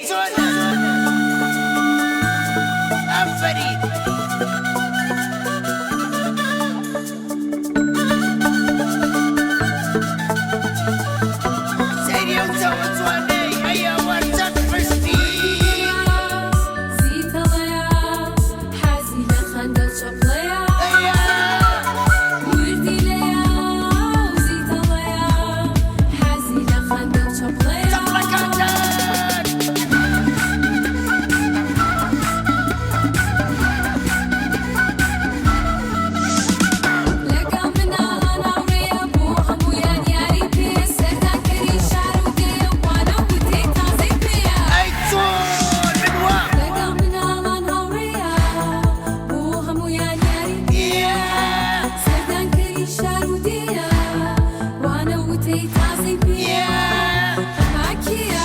چۆنە؟ ئافەرین! سەیری ئەو چاوە جوانەی هەیە وەرچەک پشتی زیتەڵەیە حەزی لە خەندە چۆپڵەیە وردی لەیە زیتەڵەیە حەزی لە خەندە چۆپڵەیە لەگەڵ مناڵان هاوڕێیە بۆ هەموویان یاری پێ سەردان کەری شار و دێ وانە وتێ تازەی پێیە ئەی چۆن بنوە لەگەڵ مناڵان هاوڕێیە بۆ هەموویان یاری پێیە سەردان کەری شار و دێە وانە وتەی تازەی پێیە ئەماکیە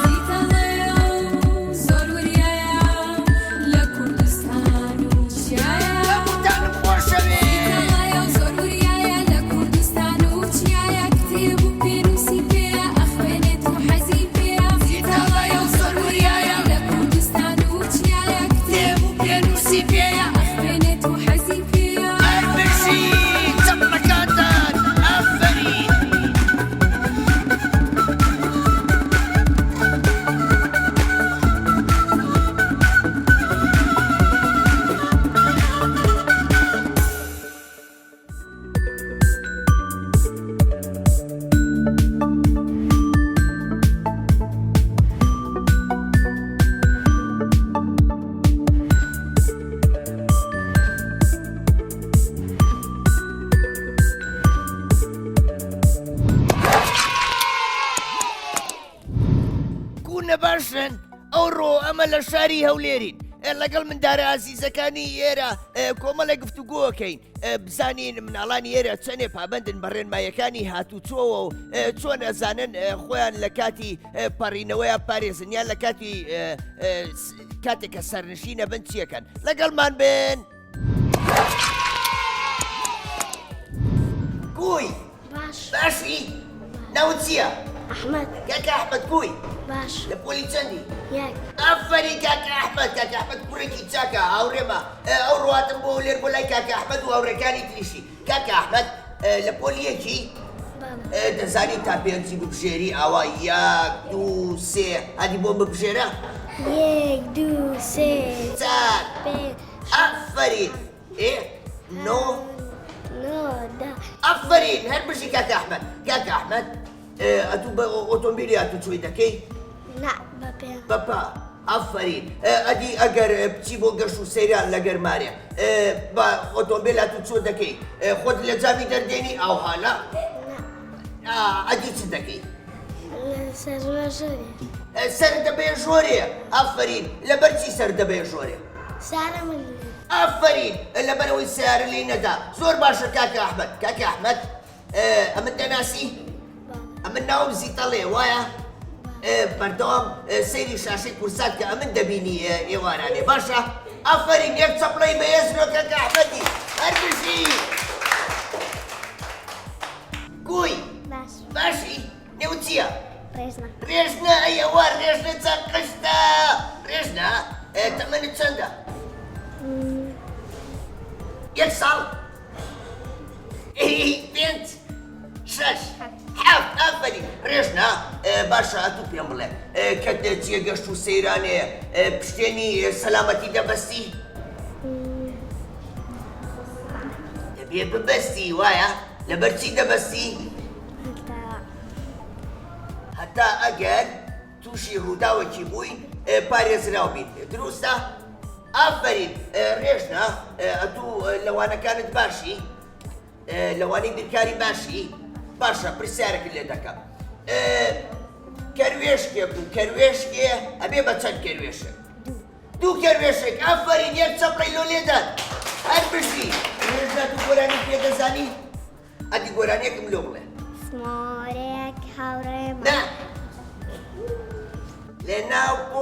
زیتەڵەیە زۆر وریایە لە کوردستان و چیایە زیتەڵەیە زۆر وریایە لە کوردستان و چیایە کتێب و پێنووسی پێیە ئەخوێنێت و حەزی پێیە زیتەڵەیە زۆر وریایە لە کوردستان و چیایە کتێب و پێنووسی پێیە ئەخوێنێت و حەزی پێیە کوونە باشن ئەوڕۆ ئەمە لە شاری هەولێرین لەگەڵ مندارە ئازیزەکانی ئێرە کۆمەڵێک گفتوگۆکەین بزانین مناڵانی ئێرە چەندێ پابندن بە ڕێنمایەکانی هاتوچۆوە و چۆن ئەزانن خۆیان لە کاتی پەڕینەوەیە پارێزنیان لە کاتی کاتێککە سەرنشینە بن چیەکەن لەگەڵمان بن کوی باشی ناوت چییە؟ ئەحمەد کاکە ئەحمەد کوی باش لە پۆلی چەندی؟ یەک ئەفەری کاکە ئەحمەد کوڕێکی چاکە هاوڕێمە ئەو ڕواتم بۆ لێر بۆ لای کاکە ئەحمەد و هاوڕێکانی تریشی کاکە ئەحمەد لە پۆلیەکی دەزانی تا پێنجی ببژێری ئاوا یەک دوو سێ هەدی بۆ ببژێرە؟ یەک دوو سێ چار پێنج ئەفەرین نۆ نۆ دە ئەفەرین هەر بژی کاکە ئەحمەد کاکە ئەحمەد ئەتوو بە ئۆتۆمبیلی هاتوچۆی دەکەی؟ نا بە پێ بەپا ئەفەرین ئەدی ئەگەر بچی بۆ گەشت و سەیران لە گەرمانێ بە ئۆتۆمبیل هاتوچۆ دەکەی خۆت لە جامی دەردێنی ئەو حالا ئەدی چ دەکەی؟ سەرژۆرێ سەر دەبێ ژۆرێ ئەفەرین لەبەرچی سەر دەبێ ژۆرێ سارە من ئەفەرین لەبەرەوەی سیارە لێی نەدا زۆر باشە کاکە ئەحمەد کاکە ئەحمەد ئەمن دەناسی؟ ئەمن ناوم زیتەڵێ وایە؟ بەردەوام سەیری شاشەی کورسات کە ئەمن دەبینی ئێوارانێ باشە؟ ئەفەرین یەک چەپڵەی بەهێزرۆ کاکە ئەحمەدی هەر بژی کوی باش باشی نێو چییە؟ ڕێزنە ڕێژنە ئەیەوە ڕێژنە چەند قشتە ڕێژنە تەمەنت چەندە؟ یەک ساڵ پێنج شەش حەفت ئەفەرین ڕێژنە باشە ئەتوو پێم بڵێ کە چیە گەشت و سەیرانێ پشتێنی سەلامەتی دەبەستی؟ دەبێ ببەستی وایە لەبەرچی دەبەستی؟ هەتا ئەگەر تووشی ڕووداوێکی بووین پارێزراو بین دروستە؟ ئافرین ڕێژنە ئەتوو لەوانەکانت باشی؟ لەوانەی دکاری باشی؟ باشە پرسیارێک لێ دەکەم کەروێشکێ بوو کەروێشکێ ئەبێ بە چەند کەروێشێک؟ دوو کەروێشێک ئافرین یەک چەپڕی لۆ لێدان هەر بژی ڕێژنە تو گۆرانی پێدەزانی؟ ئەدی گۆرانیەکم لۆ بڵێ سمۆرێک هاوڕێم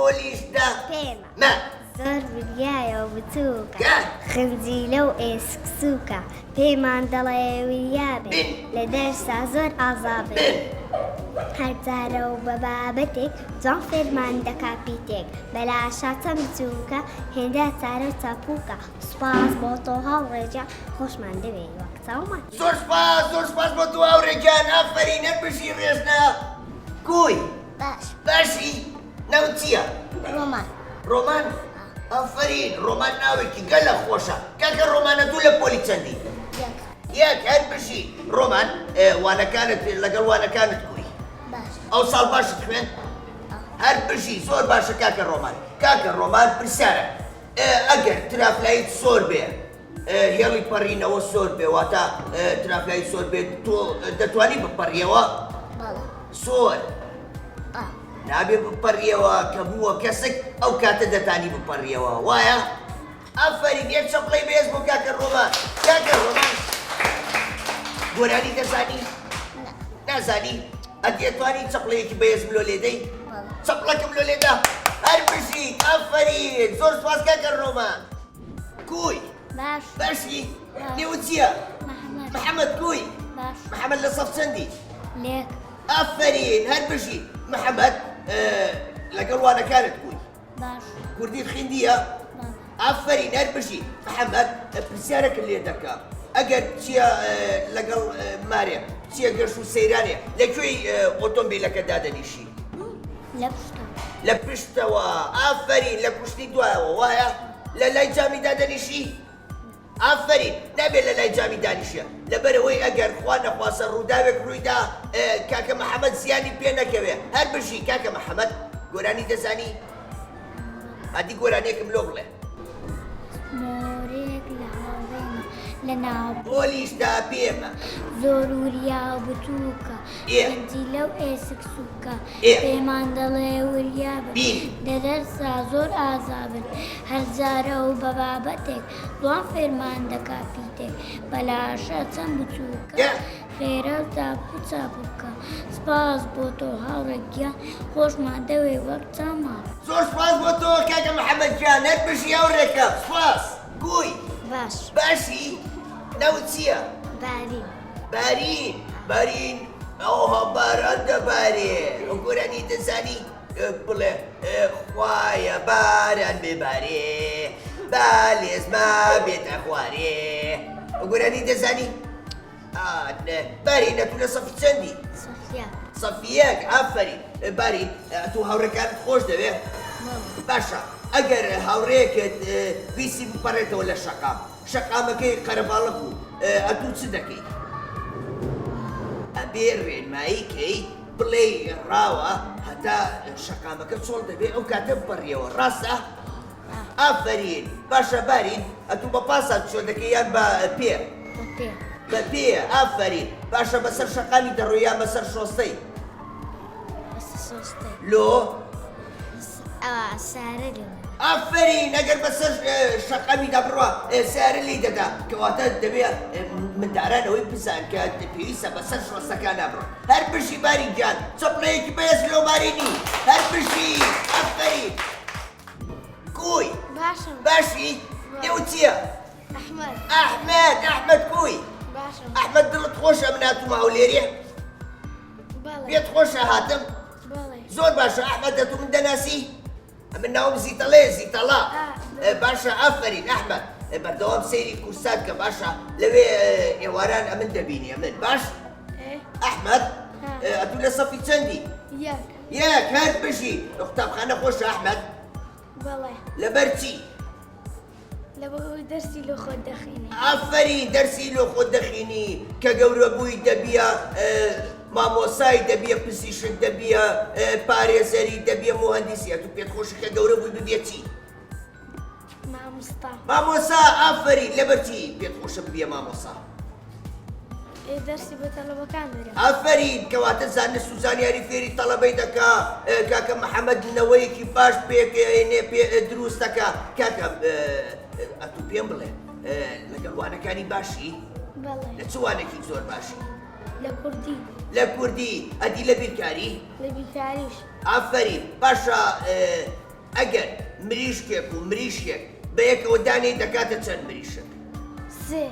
پۆلیشدا پێمە ما زۆر وریایە و بچووکە گیان خنجیلە و ئێسکسووکە پێمان دەڵێ وریابێ بن. لە دەرسا زۆر ئازابێ بن هەرجارە و بە بابەتێک جوان فێرمان دەکا پیتێک بەلاشا چەند بچووکە هێندە چارە و چاپووکە سوپاس بۆ تۆ هاوڕێجە خۆشمان دەوێ وەک چاومان زۆر سپاس بۆ تو هاوڕێجان ئافرین هەربژی ڕێژنا کوی باش باشی ناوت چییە؟ ڕۆمان ڕۆمان ئافرین ڕۆمان ناوێکی گەلە خۆشە کاکە ڕۆمانە دوو لە پۆلی چەندی یەک هەربژی ڕۆمان وانەکانت لەگەڵ وانەکانت کوی باش ئەو ساڵ باشت خوێن هەر بژی زۆر باشە کاکە ڕۆمان پرسیارە ئەگەر ترافلایت سۆر بێ هێڵی پەڕینەوە سۆر بێ واتە ترافلای سۆر بێت تۆ دەتوانی بپەڕیەوە بەڵێ سۆر نابێ بپەڕیەوە کە بووە کەسێک ئەو کاتە دەتانی بپەڕیەوە وایە ئافرین یەک چەپڵەی بێز بۆ کاکە ڕۆمان گۆرانی دەزانی نازانی ئەدێتوانی چەپڵەیەکی بەهێز بلۆ لێدەی چەپڵەکەم لۆ لێدا هەر بژی ئافرین زۆر سپاس کاکە ڕۆمان کوی باش باشی نێوت چییە؟ محەممەد محەممەد کوی باش محەممەد لە سەف چەندی؟ لێک ئافرین هەر بژی محەممەد لەگەڵ وانەکانت کوی باش کوردیت خوێندیە؟ ئافرین هەر بژی محەممەد پرسیارەکە لێ دەکا ئەگەر چییە لەگەڵ مارێ چییە گەشت و سەیرانێ لەکوێی ئۆتۆمبیلەکە دادەنیشی لە پشتە لە پشتەوە ئافرین لە کوشتی دوایەوە وایە لە لای جامی دادەنیشی ئافرین نابێت لە لای جامی دانیشە لەبەرەوەی ئەگەر خوا نەخواسە ڕووداوێک ڕوویدا کاکە محەممەد زیانی پێ نەکەوێ هەر بژی کاکە محەممەد گۆرانی دەزانی ئادی گۆرانێکم لۆ بڵێ مۆرێک لە هاوڕێمە لە ناو پۆلیشدا پێمە زۆر وریا و بچووکە ئێ. هەنجی لەو ئێسکسووکە ئێ. پێمان دەڵێ وریا بن بین. دەدەرسا زۆر ئازابن هەرجارە و بە بابەتێک جوان فێرمان دەکا پیتێک بەلاشە چەند بچووکە ئێ. خێرە و چاپو چاپووکە سپاس بۆ تۆ هاوڕێگیان خۆشمان دەوێ وەک چامان زۆر سپاس بۆ تۆ کاکە محەممەد گیان هەر بژی هاوڕێکە سپاس گوی باش باشی ناوت چییە؟ بارین بارین ئەوها باران دەبارێ ئەو گۆرانی دەزانی بڵێ خوایە باران بێبارێ با لێزما بێتە خوارێ ئەو گۆرانی دەزانی بارین ئەتو لە سەفی چەندی؟ سەفیا سەفیەک ئافرین بارین تو هاوڕێکانت خۆش دەوێ؟ باشە ئەگەر هاوڕێکت ویسی بپەڕێتەوە لە شەقامەکەی قەرەباڵە بوو ئەتوو چ دەکەی؟ ئەبێ ڕێنماییکەی بڵێ ڕاوە هەتا شەقامەکە چۆڵ دەبێ ئەو کاتە بپەڕیەوە ڕاستە؟ ئافرین باشە بارین ئەتوو بە پاسات چۆ دەکەی یان بە پێ؟ بە پێ ئافرین باشە بەسەر شەقامی دەڕۆیان بەسەر شۆستەی لۆ سارە لێ ئافرین ئەگەر بەسەر شەقامیدا بڕوە سیارە لی دەدا کەواتە دەبێت مندارانەوەی بزان کە پێویستە بەسەر شۆستەکانە بڕۆ هەر بژی بارین گیان چەپڵەیەکی بەهێز لۆ بارینی هەر بژی ئافرین کوی باشم باشی نێوت چییە؟ ئەحمەد کوی باشم ئەحمەد دڵت خۆشە من هاتوومە هەولێریە پێت خۆشە هاتم زۆر باشە ئەحمەد دەتوو من دەناسی من ناوم زیتەڵا باشە ئافرین ئەحمەد بەردەوام سەیری کورسات کە باشە لەوێ ئێواران ئەمن دەبینی من باش ئەحمەد ئەتوو لە سەفی چەندی؟ یەک هەر بژی لە قوتابخانە خۆشە ئەحمەد لەبەر چی؟ دەرسی لە خۆت دەخینی ئافرین دەرسی لۆ خۆت دەخینی کە گەورە بووی دەبیە مامۆسای دەبیە پزیشک دەبیە پارێزەری دەبیە مۆهەندیسی ئەتوو پێت خۆشە کە گەورە بووی ببێت چی؟ مامۆسا ئافرین لەبەر چی پێت خۆشە ببیە مامۆسا؟ دەرسی بۆ تەڵەبەکان دەرێ ئافرین کەواتە زانست و زانیاری فێری تەڵەبەی دەکا کاکە محەممەد نەوەیەکی باش پێکێنێ پێ دروست دەکا کاکە ئەتوو پێم بڵێ لەگەڵ وانەکانی باشی لە چ وانێکی زۆر باشی؟ لە کوردی ئەدی لە بیرکاری؟ لە بیرکاریش ئافرین باشە ئەگەر مریشکێک و مریشکێک بە یەکەوە دانەی دەکاتە چەند مریشک؟ سێ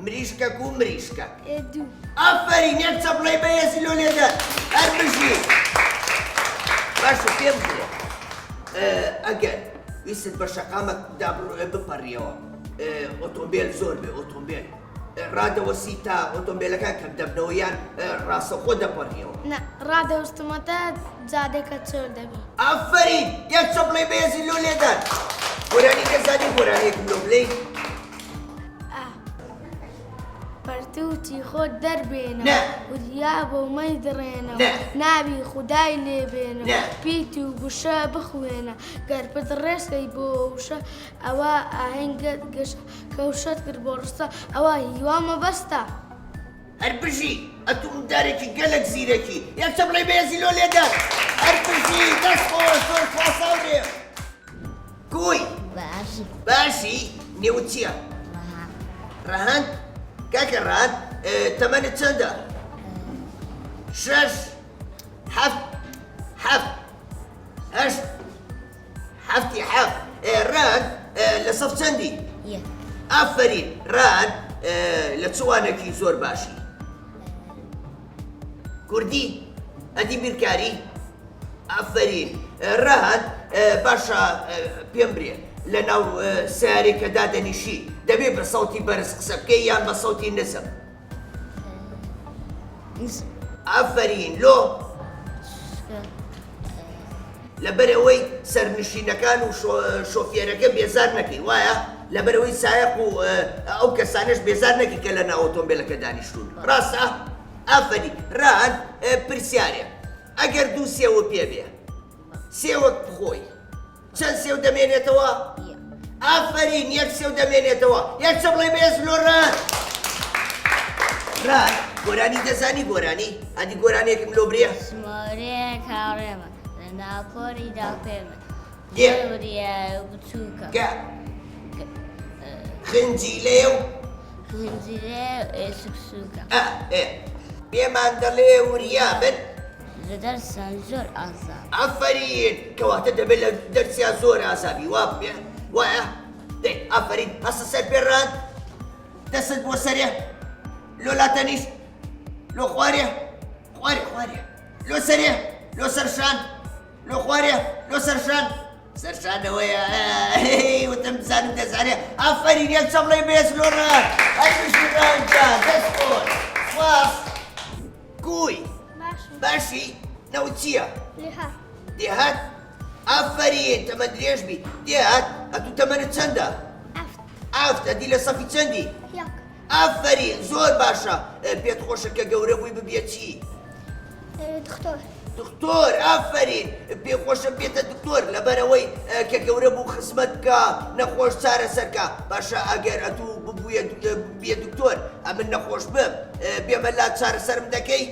مریشکەک و مریشکەک. دوو ئافرین یەک چەپڵەی بەهێزی لۆ لێدەن هەر بژی. باشە پێم بڵێ ئەگەر ویست بە شەقامەک بپەڕیەوە ئۆتۆمبیل زۆر بێ ئۆتۆمبیل ڕادەوەسی تا ئۆتۆمبیلەکان کەم دەبنەوەیان ڕاستەخۆ دەپەڕیەوە. ڕادەوەستمەتە جادێکە چۆر دەبی. ئافرین یەک چەپڵەی بەهێزی لۆ لێدەن. گۆرانی دەزانی گۆرانێکم لۆ بڵێ؟ پەرتووتی خۆت دەربێنە نە. وریا بۆ مەی دڕێنەوە نە. ناوی خودای لێبێنە نە. پیت و بشە بخوێنە گەر پت ڕێسکەی بۆ وشە ئەوە ئاهەنگت گەشە کەوشەت کرد بۆ ڕستە ئەوە هیوامە بەستە. هەر بژی ئەتوم دارێکی گەلک زیرەکی یەک چەپڵەی بەهێزی لۆ لێدەن. هەر بژی دەست خۆش زۆر خۆساوێ. کوی باشی باشی نێوت چییە؟ ڕەهان کاکە ڕەهان تەمەنت چەندە؟ شەش حەفت حەفت هەشت حەفتی حەفت. ڕەهان لە سەف چەندی؟ ئافرین ڕەهان لە چوانێکی زۆر باشی. کوردی ئەدی بیرکاری؟ ئافرین ڕەهان باشە پێم برێ لە ناو سیارێکە دادەنیشی دەبێ بە سەوتی بەرز قسە بکەی یان بە سەوتی نزم؟ ئافرین لۆ لەبەرەوەی سەرنشینەکان و شۆفێرەکە بێزار نەکەی وایە؟ لەبەرەوەی سایق و ئەو کەسانش بێزار نەکەی کە لە ناو ئۆتۆمبیلەکە دانیشتون ڕاستە؟ ئافرین ڕەهان پرسیارێ ئەگەر دوو سێوە پێ بێ سێوەک بخۆی چەند سێو دەمێنێتەوە؟ ئافرین یەک سێو دەمێنێتەوە. یەک چەپڵەی بەهێز لۆ ڕەهان. ڕەهان گۆرانی دەزانی گۆرانی؟ ئەدی گۆرانێکم لۆ برێ؟ سمارەیەک هاوڕێمە لە ناوپۆری داپێمە یە. وریە بچووکە کە خنجیلێ و هەنجیرێ سوکسووکە پێمان دەڵێ وریا بن. لە دەرسان زۆر ئازاد. ئافرین کەواتە دەبێت لە دەرسیا زۆر ئازابی وا بێ وایە؟ دەی ئافرین هەستە سەر پێ ڕەهان دەست بۆ سەرێ لۆ لاتەنیش لۆ خوارێ خوارێ خوارێ لۆ سەرێ لۆ سەرشان لۆ خوارێ لۆ سەرشان سەرشانەوەیە وتم بزانم دەزانێ. ئافرین یەک چەپڵەی بەهێز لۆ ڕەهان. هەر بژی ڕەهانجان دەست خۆش سواس. کوی باشی نەوت چییە؟ دێهات ئافرین تەمەن درێژ بی. دێهات ئەتوو تەمەنت چەندە؟ ئەفت. ئەدی لە سەفی چەندی؟ ئافرین زۆر باشە. پێت خۆشە کە گەورە بووی ببیە چی؟ دکتۆر. ئافرین پێ خۆشە بێتە دکتۆر لەبەرەوەی کە گەورە بوو خزمەت بکە نەخۆش چارەسەرکە. باشە ئەگەر ئەتوو ببیە دکتۆر ئەمن نەخۆش بم بێمە لا چارەسەرم دەکەی؟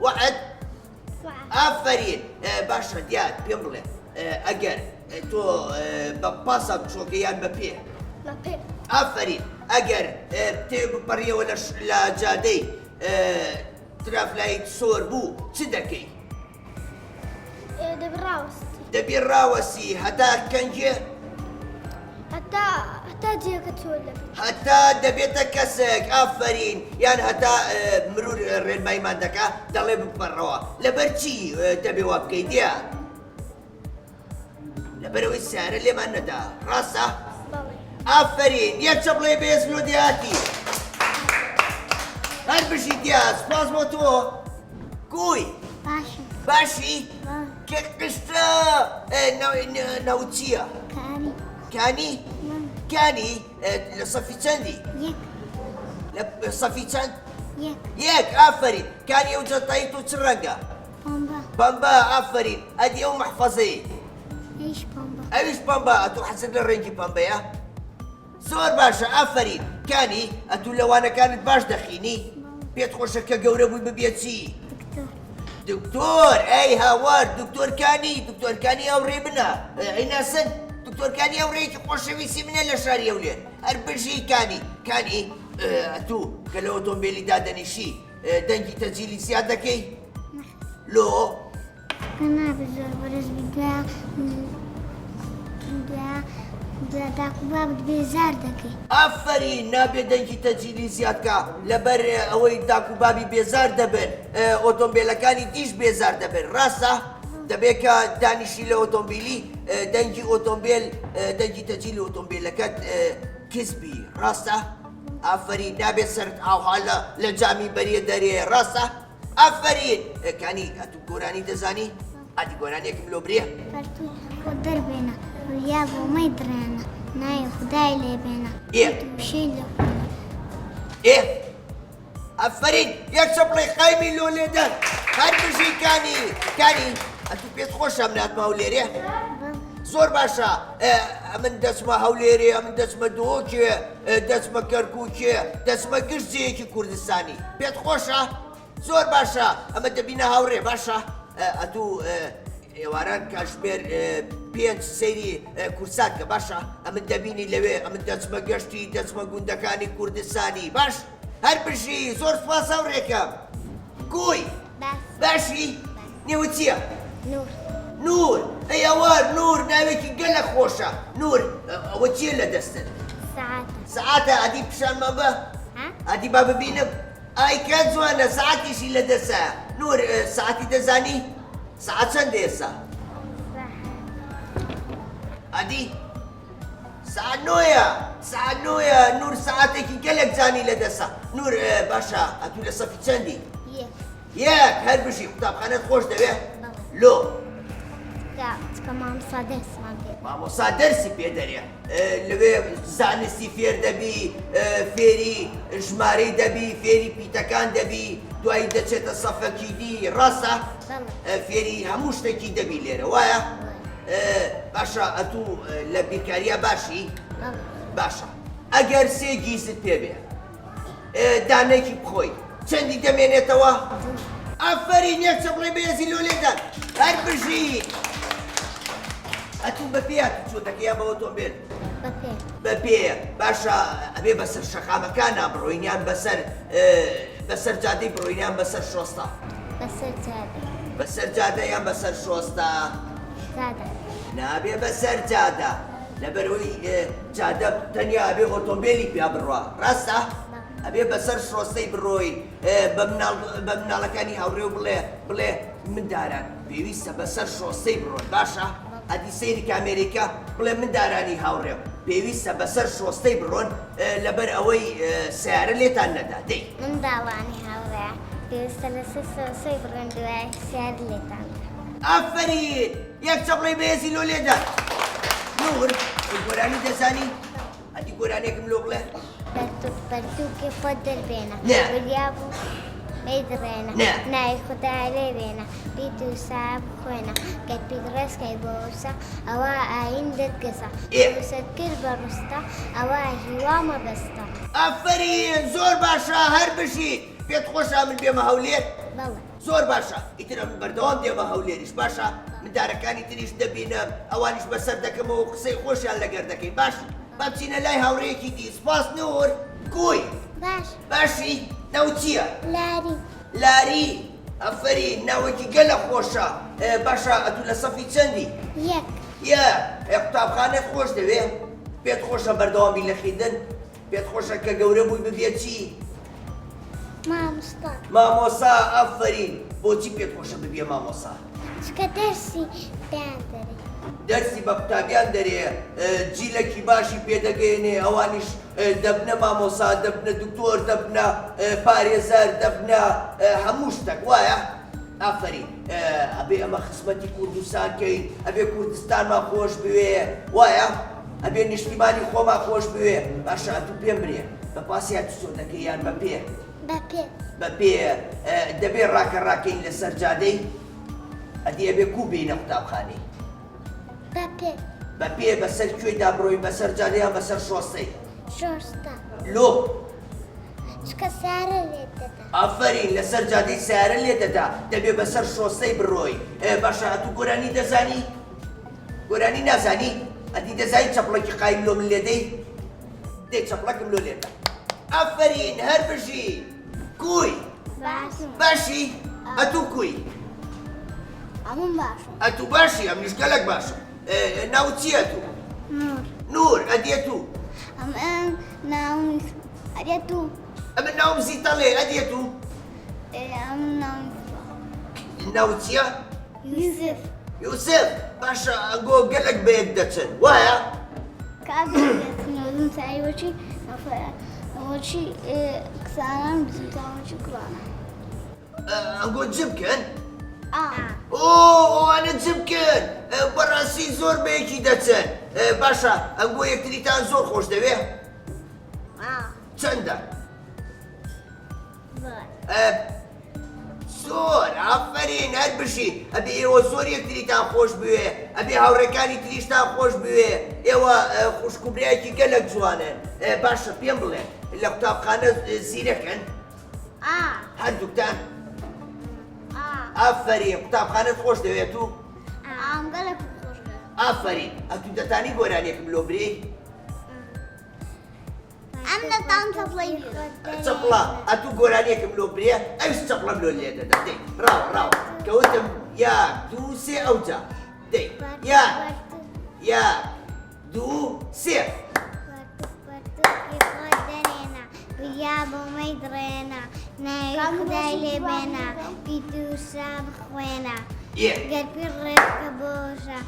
وعد؟ ئافرین باشە دیار پێم بڵێ ئەگەر تۆ بە پاسە بچۆکەیان بە پێ؟ ئافرین ئەگەر تێ بپەڕیەوە لە جادەی ترافلایت سۆر بوو چ دەکەی؟ دەبێ ڕاوەسی هەتا کەنجێ؟ هەتا جێگە چۆر دەبی. هەتا دەبێتە کەسێک. ئافرین یان هەتا مرور ڕێنماییمان دەکا دەڵێ بپەڕەوە. لەبەر چی دەبێ وا بکەی دیا؟ لەبەرەوەی سیارە لێمان نەدا ڕاستە؟ ئافرین یەک چەپڵەی بەهێز لۆ دیاتی. هەر بژی دیا سپاس بۆ تۆ. کوی باشی کە قشتە ناوت چییە؟ کانی؟ کانی لە سەفی چەندی؟ لە سەفی چەند؟ یەک. ئافرین کانی ئەو جەتایی تۆ چ ڕەنگە؟ پەمبە. ئافرین ئەدی ئەو مەحفەزەی؟ ئەویش پەمبە. ئەتوو حەزت لە ڕێنگی پەمبەیە؟ زۆر باشە. ئافرین کانی ئەتوو لەوانەکانت باش دەخینی؟ پێت خۆشە کە گەورە بووی ببیە چی؟ دکتۆر. ئەی هاوار دکتۆرکانی دکتۆرکانی ئەو ڕێ بنە ئەیناسن دکتۆرکانی ئەو ڕێیەکی خۆشەویستی منە لە شاری ئەولێن. هەر بژی کانی ئەتوو کە لە ئۆتۆمبیلی دادەنیشی دەنگی تەجیلی زیاد داکو بابت بێزار دەکەی ئافرین نابێت دەنگی تەجیلی زیادکە لەبەر ئەوەی داک و بابی بێزار دەبن ئۆتۆمبیلەکانی دیش بێزار دەبن ڕاستە دەبێت کە دانیشی لە ئۆتۆمبیلی دەنگی ئۆتۆمبیل دەنگی تەجیلی ئۆتۆمبیلەکەت کسبی ڕاستە ئافرین نابێت سرت ئاوها لە جامی بەریە دەرێ ڕاستە ئافرین کانی ئەتوو گۆرانی دەزانی ئادی گۆرانێکم لۆ برێ فەرتووی خۆ دەربێنە ڕیا بۆ مەی درێنە نایە خودای لێبێنە پشەی لە ئەفرین یەک چەپڵی قایمی لۆ لێدەن هەر بژی کانی ئەتوو پێت خۆشە مناتمە هەولێرێ زۆر باشە ئەمن دەچمە هەولێرێ ئەمن دەچمە دۆکێ دەچمە کەرکووکێ دەچمە گشتجەیەکی کوردستانی پێت خۆشە زۆر باشە ئەمە دەبینە هاوڕێ باشە ئەتوو ئێواران کاشمێر پێنج سەیری کورسات کە باشە ئەمن دەبینی لەوێ ئەمن دەچمە گەشتی دەچمە گوندەکانی کوردستانی باش هەر بژی زۆر سپاس هاوڕێکەم گوی باشی نێوە چییە؟ نور ئەی ئەوار نور ناوێکی گەلە خۆشە نور ئەوە چییە لە دەستت؟ سەعاتە ئەدی پیشانمان بە ئەدی با ببینم ئای کە جوانە سەعاتیشی لە دەسە نور سەعاتی دەزانی؟ سەعات چەندە ئێستا؟ ئەدی سەعات نۆیە نور سەعاتێکی گەلێک جانی لە دەسە نور باشە ئەتوو لە سەفی چەندی؟ یەک هەر بژی قوتابخانەت خۆش دەوێ؟ لۆ مامۆستا دەرسی پێ دەرێ لەوێ زانستی فێر دەبی فێری ژمارەی دەبی فێری پیتەکان دەبی دوایی دەچێتە سەفەکی دی ڕاستە فێری هەموو شتێکی دەبی لێرە وایە باشە ئەتوو لە بیرکاریە باشی باشە ئەگەر سێ گیزت پێ بێ دانێکی بخۆی چەندی دەمێنێتەوە ئەفەرین یەک چەپڵی بەهێزی لۆ لێدان هەر بژی ئەتوو بەپێ چۆ دەکەیان بە ئۆتۆمبیل بەپێ باشە ئەبێ بەسەر شەقامەکانە بڕۆینیان بەسەر جادەی بڕۆینیان بەسەر شۆستە بەسەر جادە یان بەسەر شۆستە نابێ بەسەر جادە لەبەرەوەی جادە تەنیا ئەبێ ئۆتۆمبیلی پیا بڕوا ڕاستە ئەبێ بەسەر شۆستەی بڕۆی بە مناڵەکانی هاوڕێ و بڵێ منداران پێویستە بەسەر شۆستەی بڕۆن باشە ئەدی سەیری کامێرێکە بڵێ مندارانی هاوڕێ پێویستە بەسەر شۆستەی بڕۆن لەبەر ئەوەی سیارە لێتان نەدا دەی منداڵانی هاوڕێ پێویستە لەسەر شۆستەی بڕۆن دوای سیار لێتان ئافرین یەک چەپڵی بەهێزی لۆ لێدان نور گۆرانی دەزانی ئەدی گۆرانێکم لۆ بڵێ پەرتووکی خۆت دەربێنە وریا بوو مەی درێنە ناوی خودای لێبێنە پیت و سا بخوێنە گەت پیت ڕێزکەی بۆ وسە ئەوە ئاین دەتگەسە وسەت کرد بە ڕستە ئەوە هیوامە بەستە ئافرین زۆر باشە هەر بژی پێت خۆشە من بێمە هەولێر زۆر باشە ئیتر من بەردەوام دێمە هەولێریش باشە مندارەکانی تریش دەبینم ئەوانیش بەسەر دەکەمەوە قسەی خۆشیان لەگەر دەکەی باش با بچینە لای هاوڕێیەکی دی سپاس نور گوی باشی ناو چییە؟ لاری ئەفەرین ناوێکی گەلە خۆشە باشە ئەتوو لە سەفی چەندی؟ یەک قوتابخانەت خۆش دەوێ پێت خۆشە بەردەوامی لە خوێندن پێت خۆشە کە گەورە بووی ببێت چی؟ مامۆستا ئەفەرین بۆچی پێت خۆشە ببێ مامۆستا؟ چکە دەرسی پێیان دەرێ دەرسی بە قوتابیان دەرێ جیلێکی باشی پێدەگەێنێ ئەوانیش دەبنە مامۆسا دەبنە دکتۆر دەبنە پارێزەر دەبنە هەموو شتێک وایە ئافرین ئەبێ ئەمە خزمەتی کوردستانکەین ئەبێ کوردستانمان خۆش بوێ وایە ئەبێ نیشتیمانی خۆمان خۆش بوێ باشە ئەتوو پێم برێ بە پاسیات چۆ دەکەی یان بەپێ دەبێ ڕاکەڕاکەین لەسەر جادەی ئەدی ئەبێ کوو بینە قوتابخانەی بەپێ بەسەر کوێیدا بڕۆین بەسەر جادەیان بەسەر شۆستەی لۆ چکە سیارە لێ دەدا ئافرین لەسەر جادەی سیارە لێ دەدا دەبێ بەسەر شۆستەی بڕۆی باشە ئەتوو گۆرانی دەزانی؟ گۆرانی نازانی؟ ئەدی دەزانی چەپڵێکی قایم لۆ من لێدەی؟ دێ چەپڵەکم لۆ لێدا ئافرین هەر بژی کوی باشی ئەتوو کوی ئەمون باشە ئەتوو باشی ئەم نیشگەلێک باشە ناو چییە تو؟ نور نور ئەدیێتو ئەم ناوی ئەرێتو ئەمە ناوم زیتەڵێ ئەدیێتو ئەم ناوی ناو چییە؟ یوسف یوسف باشە ئەنگۆ گەلێک بەیەک دەچن وایە؟ کابێتنەوەم سایوەچی ئەوەچی کسانان بزیتاوەچی کوڕانە ئەنگۆ جبکەن؟ ئا ئەوانە جبکەن بەڕاستی زۆر بەیەکی دەچن باشە ئەنگۆ یەکتریتان زۆر خۆش دەوێ؟ چەندە؟ زۆر ئافرین هەر بشی ئەبێ ئێوە زۆر یەکتریتان خۆش بوێ ئەبێ هاوڕێکانی تریشتان خۆش بوێ ئێوە خوشکوبرایەکی گەلک جوانن باشە پێم بڵێن لە قوتابخانە زیرەکەن هەردووکتان ئافرین قوتابخانەت خۆش دەوێت و ئام گەلێک خۆش ئافرین ئەتوو دەتانی گۆرانێکم لۆ برێ ئەم دەتان چەپڵی چەپڵە ئەتوو گۆرانێکم لۆ برێ ئەوش چەپڵەم لۆ لێ دەدا دەی ڕاو کەوتم یاک دوو سێ ئەوجا دەی یاک دوو سێ یا بۆمەی درێنە ناوی خدای لێ بێنە پیتوسا بخوێنە گەرپی ڕێکە بۆشە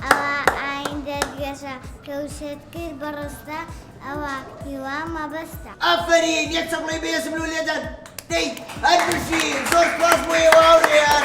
ئەوە ئاین دەرگەشە کەوشت کرد بەڕستە ئەوە هیوا مەبەستە ئافرین یەک چەپڵی بێزم لۆ لێدەن دەی هەر بشی زۆر سپاس بۆ ئێوە هاوڕێیان